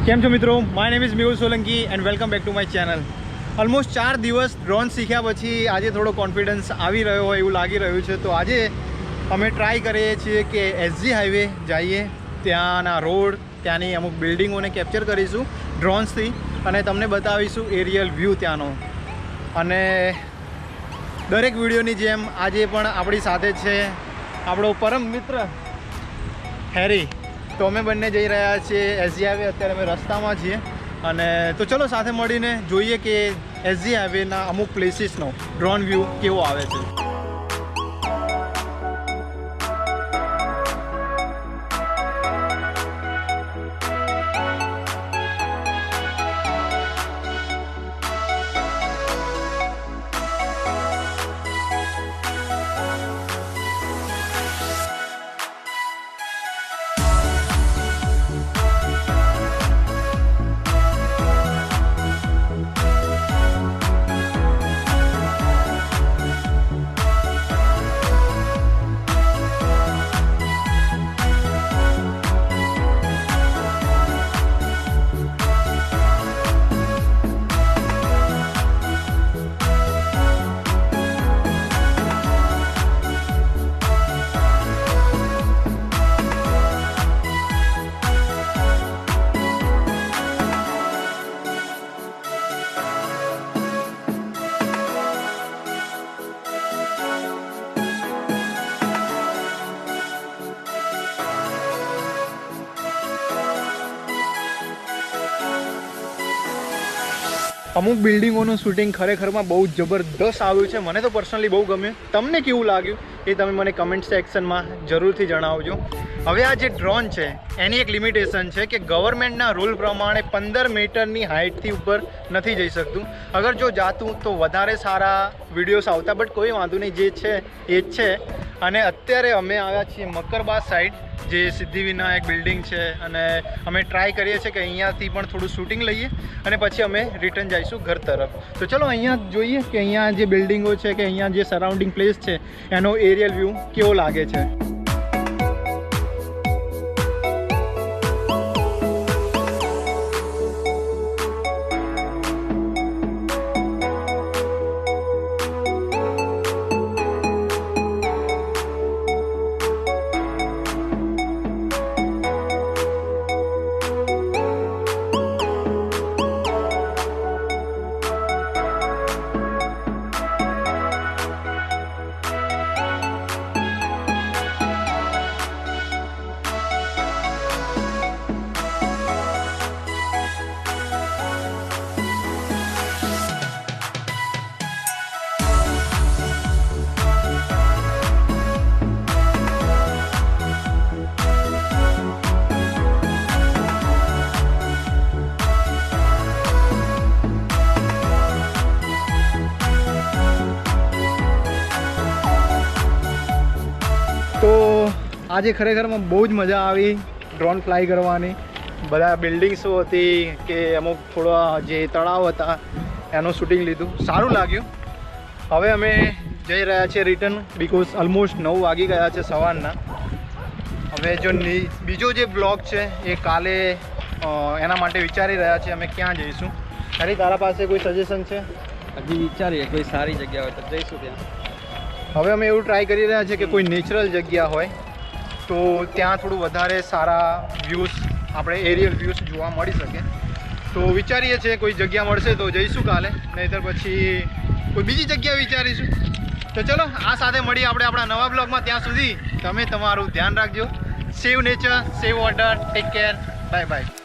કેમ છો મિત્રો, my name is Mehul Solanki and welcome back to my channel. Almost 4 દિવસ ડ્રોન શીખ્યા પછી આજે થોડો કોન્ફિડન્સ આવી રહ્યો હોય એવું લાગી રહ્યું છે. તો આજે અમે ટ્રાય કરીએ છીએ કે એસજી હાઈવે જઈએ, ત્યાંના રોડ, ત્યાંની અમુક બિલ્ડિંગોને કેપ્ચર કરીશું ડ્રોન્સથી અને તમને બતાવીશું એરિયલ વ્યૂ ત્યાંનો. અને દરેક વિડીયોની જેમ આજે પણ આપણી સાથે છે આપણો પરમ મિત્ર હેરી. તો અમે બંને જઈ રહ્યા છીએ એસજી હાઈવે. અત્યારે અમે રસ્તામાં છીએ અને તો ચલો સાથે મળીને જોઈએ કે એસજી હાઈવેના અમુક પ્લેસીસનો ડ્રોન વ્યૂ કેવો આવે છે. અમુક બિલ્ડિંગોનું શૂટિંગ ખરેખરમાં બહુ જબરદસ્ત આવ્યું છે. મને તો પર્સનલી બહુ ગમ્યું. તમને કેવું લાગ્યું એ તમે મને કમેન્ટ સેક્શનમાં જરૂરથી જણાવજો. હવે આ જે ડ્રોન છે એની એક લિમિટેશન છે કે ગવર્મેન્ટના રૂલ પ્રમાણે 15 મીટરની હાઇટથી ઉપર નથી જઈ શકતું. અગર જો જાતું તો વધારે સારા વિડીયોઝ આવતા, બટ કોઈ વાંધો નહીં, જે છે એ જ છે. અને અત્યારે અમે આવ્યા છીએ મકરબાગ સાઈડ, જે સિદ્ધિવિનાયક બિલ્ડિંગ છે, અને અમે ટ્રાય કરીએ છીએ કે અહીંયાથી પણ થોડું શૂટિંગ લઈએ અને પછી અમે રિટર્ન જઈશું ઘર તરફ. તો ચલો અહીંયા જોઈએ કે અહીંયા જે બિલ્ડિંગો છે કે અહીંયા જે સરાઉન્ડિંગ પ્લેસ છે એનો એરિયલ વ્યૂ કેવો લાગે છે. તો આજે ખરેખરમાં બહુ જ મજા આવી ડ્રોન ફ્લાય કરવાની. બધા બિલ્ડિંગ્સો હતી કે અમુક થોડા જે તળાવ હતા એનું શૂટિંગ લીધું, સારું લાગ્યું. હવે અમે જઈ રહ્યા છીએ રિટર્ન, બિકોઝ ઓલમોસ્ટ 9 વાગી ગયા છે સવારના. હવે જો બીજો જે બ્લોગ છે એ કાલે એના માટે વિચારી રહ્યા છીએ અમે ક્યાં જઈશું. અરે તારા પાસે કોઈ સજેશન છે? હજી વિચારીએ કોઈ સારી જગ્યા હોય તો જઈશું ત્યાં. હવે અમે એવું ટ્રાય કરી રહ્યા છીએ કે કોઈ નેચરલ જગ્યા હોય તો ત્યાં થોડું વધારે સારા વ્યૂઝ, આપણે એરિયલ વ્યૂઝ જોવા મળી શકે. તો વિચારીએ છીએ કોઈ જગ્યા મળશે તો જઈશું કાલે, નહીંતર પછી કોઈ બીજી જગ્યા વિચારીશું. તો ચલો આ સાથે મળીએ આપણે આપણા નવા બ્લોગમાં. ત્યાં સુધી તમે તમારું ધ્યાન રાખજો. Save nature, save water, take care, bye by.